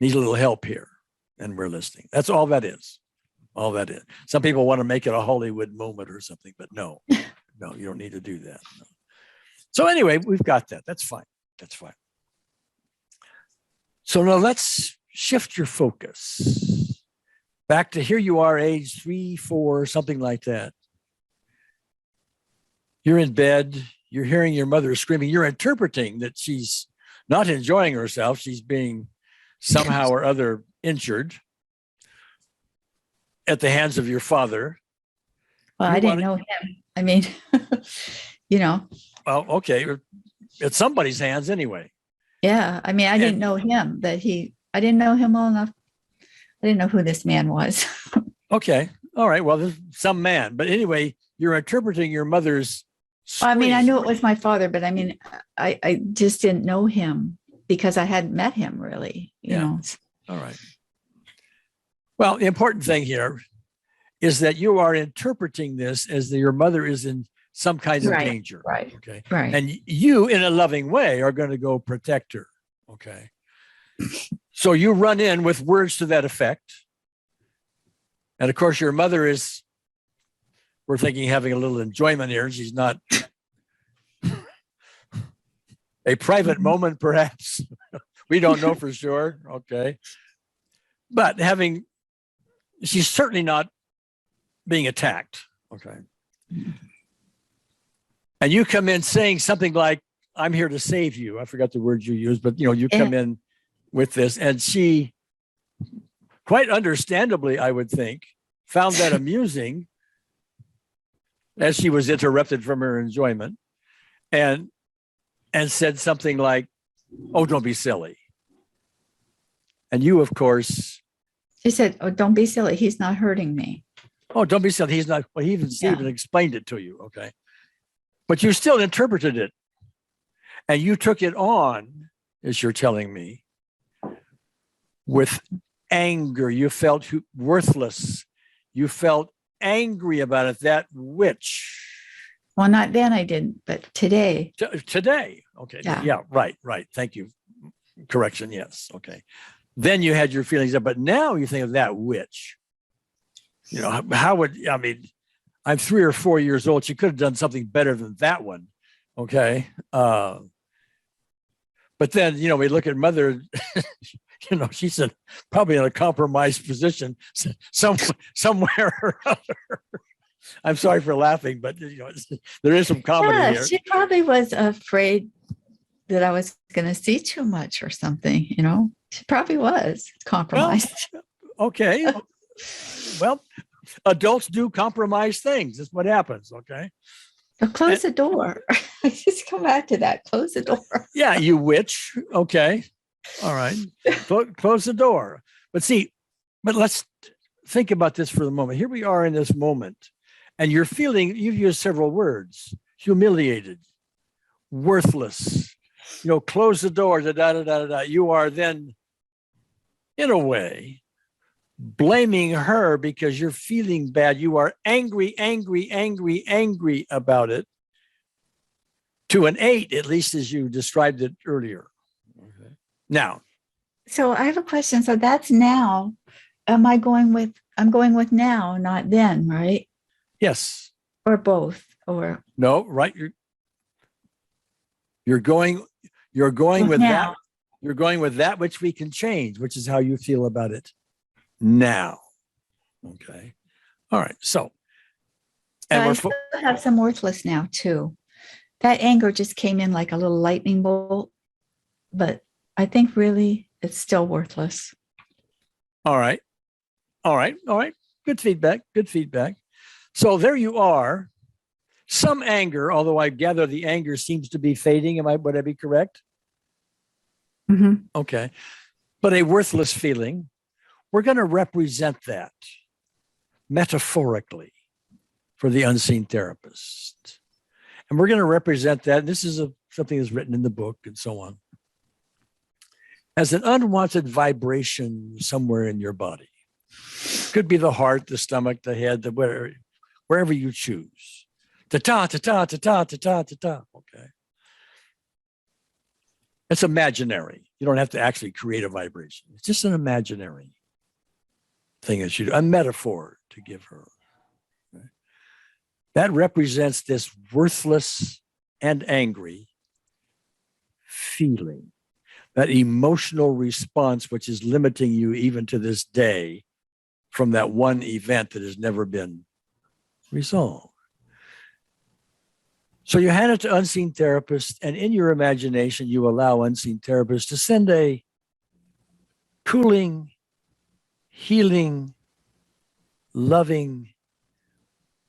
Need a little help here. And we're listening. That's all that is. all that is. Some people want to make it a Hollywood moment or something, but no, no, you don't need to do that. No. So anyway, we've got that. That's fine. That's fine. So now let's shift your focus back to here you are, age 3, 4, something like that. You're in bed. You're hearing your mother screaming. You're interpreting that she's not enjoying herself. She's being somehow or other injured at the hands of your father. Well, I didn't know him. I mean, you know. Well, okay. It's somebody's hands anyway. Yeah. I mean, I didn't know him, I didn't know him well enough. I didn't know who this man was. Okay. All right. Well, there's some man. But anyway, you're interpreting your mother's scream. I mean, I knew it was my father, but I mean, I just didn't know him because I hadn't met him really, you know. All right. Well, the important thing here is that you are interpreting this as that your mother is in some kind of danger. Right. Okay. Right. And you, in a loving way, are going to go protect her. Okay. So you run in with words to that effect. And of course, your mother is, we're thinking, having a little enjoyment here. She's not a private moment, perhaps. We don't know for sure. Okay. But she's certainly not being attacked. Okay. And you come in saying something like, I'm here to save you. I forgot the words you used, but you come in with this, and she, quite understandably, I would think, found that amusing as she was interrupted from her enjoyment, and said something like, oh, don't be silly. And you, of course. She said, oh, don't be silly. He's not hurting me. Oh, don't be silly. He's not. Well, he even explained it to you. Okay. But you still interpreted it. And you took it on, as you're telling me, with anger. You felt worthless. You felt angry about it. That witch. Well, not then I didn't, but today. Today. Okay. Yeah. Right. Thank you. Correction. Yes. Okay. Then you had your feelings up, but now you think of that witch. I'm 3 or 4 years old. She could have done something better than that one. Okay. But then, we look at mother, she's probably in a compromised position somewhere or other. I'm sorry for laughing, but there is some comedy here. She probably was afraid that I was going to see too much or something, She probably was compromised. Well, okay. Well, adults do compromise things. That's what happens, okay? But close the door. Just come back to that. Close the door. Yeah, you witch. Okay. All right. Close the door. But let's think about this for the moment. Here we are in this moment, and you've used several words: humiliated, worthless, close the door, da-da-da-da-da. You are then, in a way, blaming her because you're feeling bad. You are angry about it. To an 8, at least as you described it earlier. Okay. Now. So I have a question. So that's now. I'm going with now, not then, right? Yes. Or both, or no, right. You're going with now. that. You're going with that which we can change, which is how you feel about it now. Okay. All right. So I still have some worthless now too. That anger just came in like a little lightning bolt, but I think really it's still worthless. All right. Good feedback. So there you are. Some anger, although I gather the anger seems to be fading. Would I be correct? Mm-hmm. Okay. But a worthless feeling. We're going to represent that metaphorically for the unseen therapist. And we're going to represent that. This is something that's written in the book and so on, as an unwanted vibration somewhere in your body. Could be the heart, the stomach, the head, wherever you choose. Ta-ta, ta-ta, ta-ta, ta-ta, ta-ta. Okay. It's imaginary. You don't have to actually create a vibration. It's just an imaginary. thing that you do, a metaphor to give her. Okay? That represents this worthless and angry feeling, that emotional response, which is limiting you even to this day from that one event that has never been resolved. So you hand it to unseen therapists, and in your imagination, you allow unseen therapists to send a cooling, healing, loving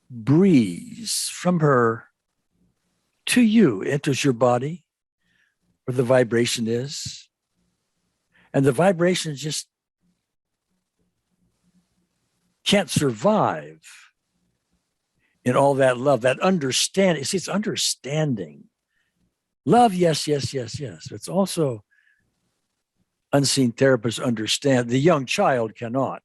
breeze from her to you, enters your body where the vibration is. And the vibration just can't survive in all that love, that understanding. See, it's understanding. Love, yes, yes, yes, yes. It's also unseen therapists understand. The young child cannot.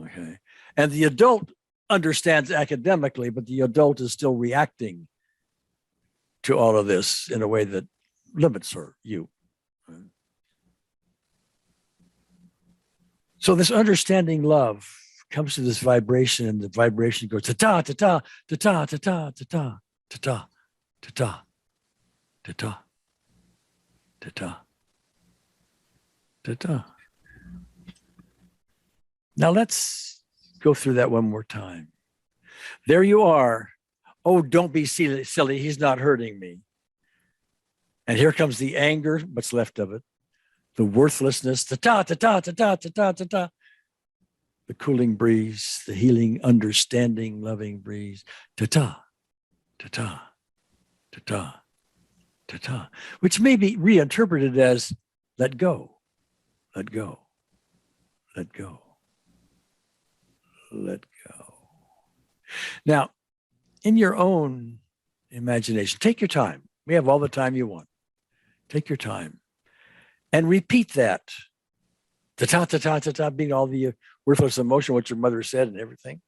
Okay. And the adult understands academically, but the adult is still reacting to all of this in a way that limits her, you. So this understanding love comes to this vibration, and the vibration goes ta-ta, ta-ta, ta-ta, ta-ta, ta-ta, ta-ta, ta-ta, ta-ta, ta-ta, ta-ta. Now let's go through that one more time. There you are. Oh, don't be silly. He's not hurting me. And here comes the anger, what's left of it, the worthlessness, ta-ta, ta-ta, ta-ta, ta-ta, ta-ta. The cooling breeze, the healing, understanding, loving breeze, ta-ta, ta-ta, ta-ta, ta-ta, which may be reinterpreted as let go, let go, let go, let go. Now, in your own imagination, take your time. We have all the time you want. Take your time and repeat that. Ta-ta, ta-ta, ta-ta, being all the worthless emotion, what your mother said and everything.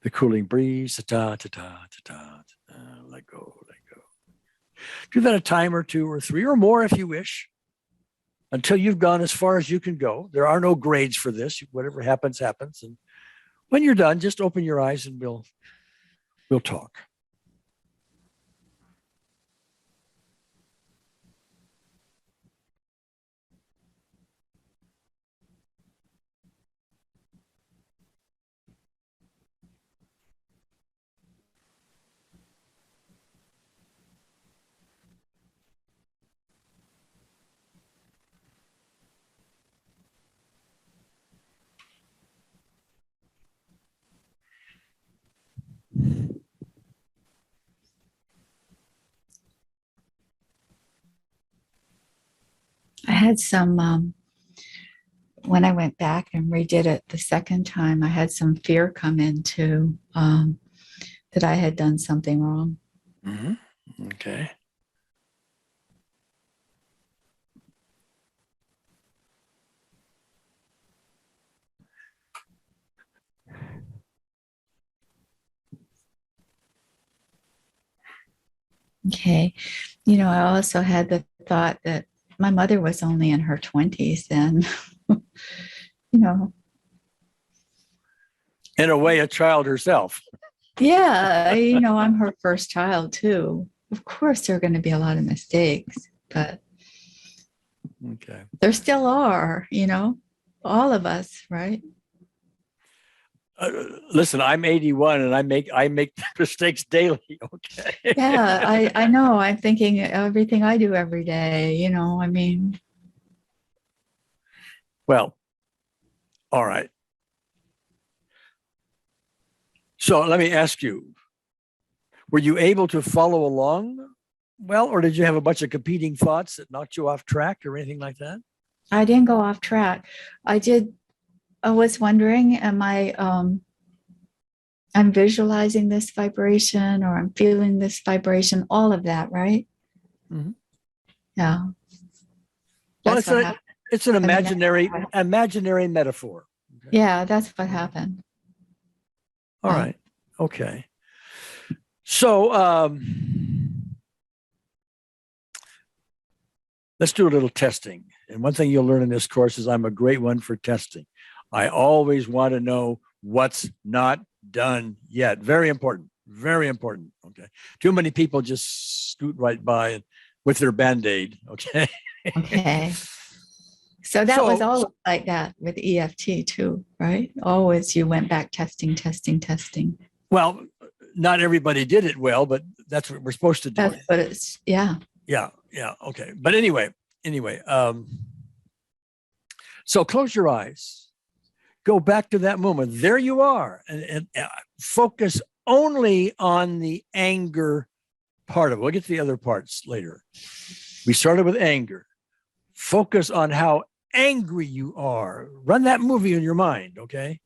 The cooling breeze, ta-ta, ta-ta, ta-ta, ta-ta, let go, let go. Do that a time or two or three or more if you wish, until you've gone as far as you can go. There are no grades for this. Whatever happens, happens. And when you're done, just open your eyes and we'll talk. I had some, when I went back and redid it the second time, I had some fear come into that I had done something wrong. Mm-hmm. Okay. Okay. You know, I also had the thought that my mother was only in her 20s then, you know. In a way, a child herself. Yeah, you know, I'm her first child too. Of course, there are going to be a lot of mistakes, but okay, there still are, you know, all of us, right? Listen, I'm 81 and I make mistakes daily. Okay. Yeah, I know. I'm thinking everything I do every day, you know, I mean. Well, all right. So let me ask you, were you able to follow along well, or did you have a bunch of competing thoughts that knocked you off track or anything like that? I didn't go off track. I was wondering, I'm visualizing this vibration or I'm feeling this vibration, all of that, right? Mm-hmm. Yeah. Well, it's an imaginary metaphor. Okay. Yeah, that's what happened. All right. Okay. So let's do a little testing. And one thing you'll learn in this course is I'm a great one for testing. I always want to know what's not done yet. Very important. Very important. Okay. Too many people just scoot right by with their Band-Aid. Okay. Okay. So that was always like that with EFT too, right? Always you went back testing. Well, not everybody did it well, but that's what we're supposed to do. That's what it's, yeah. Yeah. Okay. But anyway, so close your eyes, go back to that moment. There you are, and focus only on the anger part of it. We'll get to the other parts later. We started with anger. Focus on how angry you are. Run that movie in your mind, okay?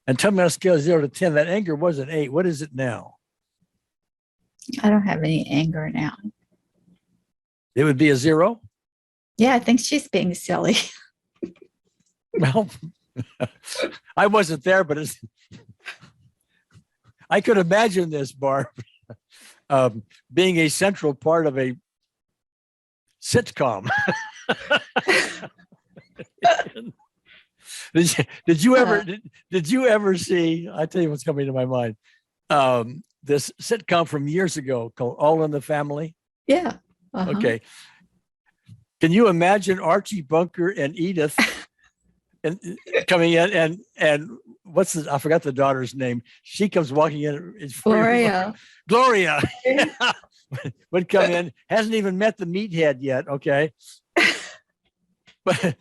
And tell me on a scale of 0 to 10, that anger was an 8. What is it now? I don't have any anger now. It would be a 0? Yeah, I think she's being silly. Well, I wasn't there, but I could imagine this, Barb, being a central part of a sitcom. Did you ever see? I tell you what's coming to my mind. This sitcom from years ago called All in the Family. Yeah. Okay. Can you imagine Archie Bunker and Edith and coming in and what's the, I forgot the daughter's name. She comes walking in. It's Gloria. Gloria would come in, hasn't even met the meathead yet. Okay. But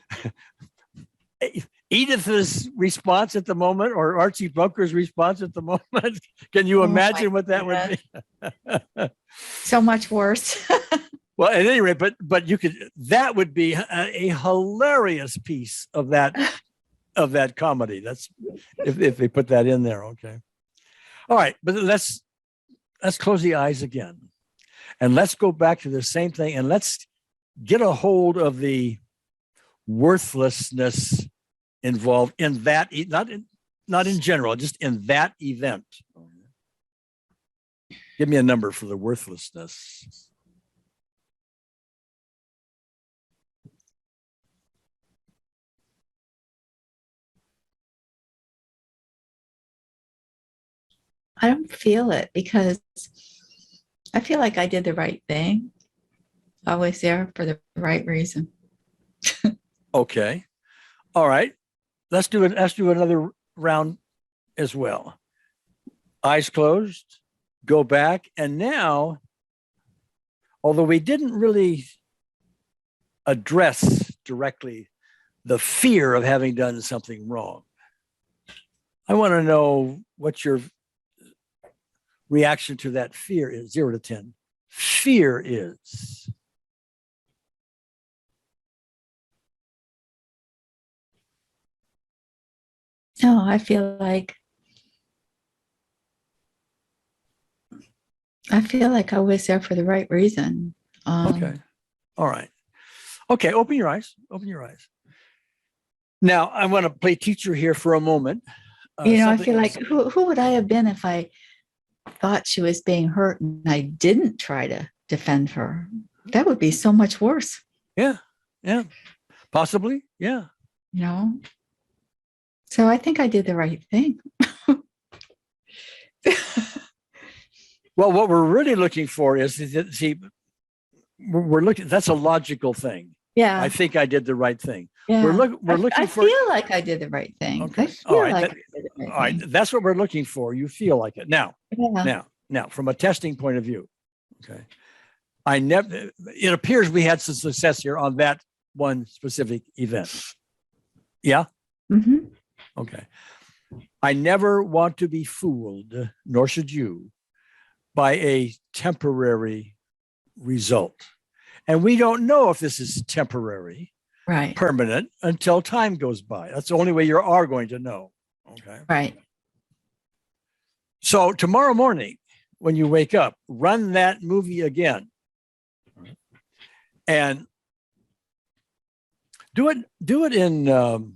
Edith's response at the moment or Archie Bunker's response at the moment. Can you imagine what that would be? So much worse. Well, at any rate, but you could, that would be a hilarious piece of that comedy. That's if they put that in there. Okay. All right. But let's close the eyes again and let's go back to the same thing and let's get a hold of the worthlessness involved in that, not in general, just in that event. Give me a number for the worthlessness. I don't feel it because I feel like I did the right thing. I was there for the right reason. Okay. All right. Let's do another round as well. Eyes closed, go back. And now, although we didn't really address directly the fear of having done something wrong, I want to know what your reaction to that fear is. 0 to 10. Fear is. No, I feel like I was there for the right reason. Okay. All right. Okay. Open your eyes. Open your eyes. Now, I want to play teacher here for a moment. I feel like who would I have been if I thought she was being hurt and I didn't try to defend her? That would be so much worse. Yeah. Possibly. Yeah. So I think I did the right thing. Well, what we're really looking for is, we're looking, that's a logical thing. Yeah. I think I did the right thing. Yeah. We're looking for. I feel like I did the right thing. Okay. I feel like I did the right all right. thing. That's what we're looking for. You feel like it. Now, from a testing point of view, okay. It appears we had some success here on that one specific event. Yeah. Mm-hmm. Okay. I never want to be fooled, nor should you, by a temporary result. And we don't know if this is temporary, right, permanent, until time goes by. That's the only way you are going to know. Okay. Right. So tomorrow morning, when you wake up, run that movie again. And do it in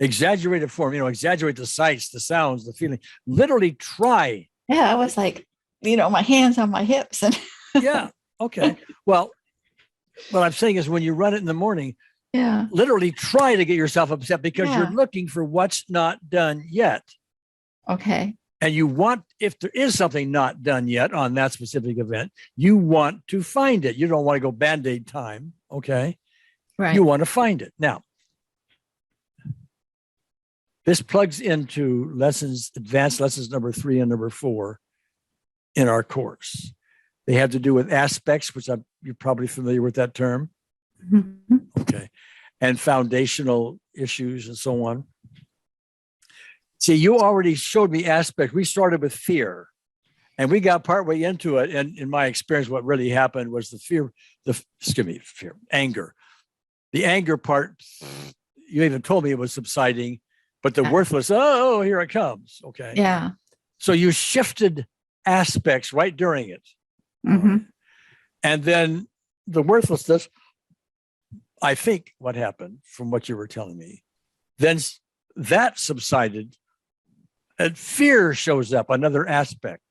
exaggerated form, exaggerate the sights, the sounds, the feeling. Literally try. Yeah, I was like, my hands on my hips. And yeah. Okay. Well, what I'm saying is when you run it in the morning, Yeah. literally try to get yourself upset because you're looking for what's not done yet. Okay. And you want, if there is something not done yet on that specific event, you want to find it. You don't want to go Band-Aid time. Okay. Right. You want to find it. Now, this plugs into advanced lessons number 3 and number 4 in our course. They have to do with aspects, which you're probably familiar with that term. Mm-hmm. Okay. And foundational issues and so on. See, you already showed me aspects. We started with fear and we got partway into it. And in my experience, what really happened was fear, anger. The anger part, you even told me it was subsiding, but the worthless, oh, here it comes. Okay. Yeah. So you shifted aspects right during it. Mm-hmm. Right. And then the worthlessness, I think what happened from what you were telling me, then that subsided and fear shows up, another aspect,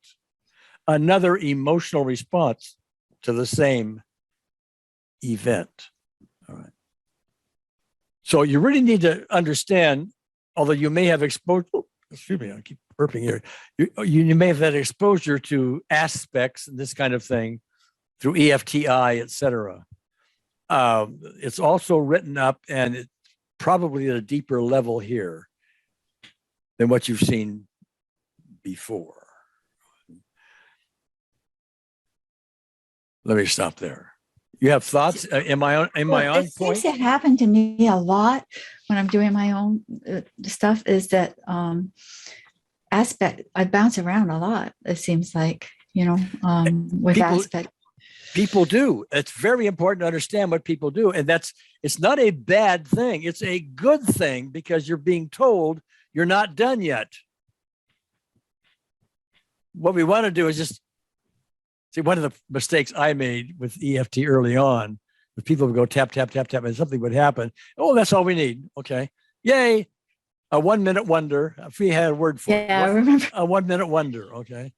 another emotional response to the same event. All right. So you really need to understand, although you may have exposed, excuse me, I keep burping here. You may have had exposure to aspects and this kind of thing through EFTI, et cetera. It's also written up and it's probably at a deeper level here than what you've seen before. Let me stop there. You have thoughts? Am I on point? Things that happen to me a lot when I'm doing my own stuff is that aspect, I bounce around a lot. It seems like, with aspect. People do. It's very important to understand what people do. And it's not a bad thing. It's a good thing because you're being told you're not done yet. What we want to do is just see, one of the mistakes I made with EFT early on, with people would go tap, tap, tap, tap, and something would happen. Oh, that's all we need. Okay. Yay. A 1 minute wonder. If we had a word for it. I remember. A 1 minute wonder. Okay.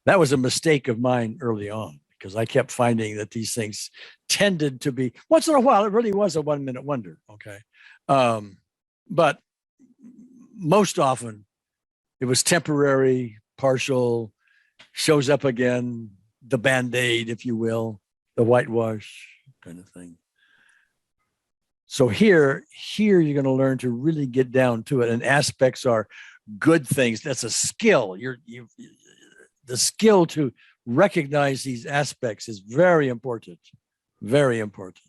That was a mistake of mine early on because I kept finding that these things tended to be, once in a while, it really was a 1 minute wonder. Okay. But most often it was temporary, partial, shows up again, the Band-Aid, if you will, the whitewash kind of thing. So here you're going to learn to really get down to it. And aspects are good things. That's a skill. The skill to recognize these aspects is very important. Very important.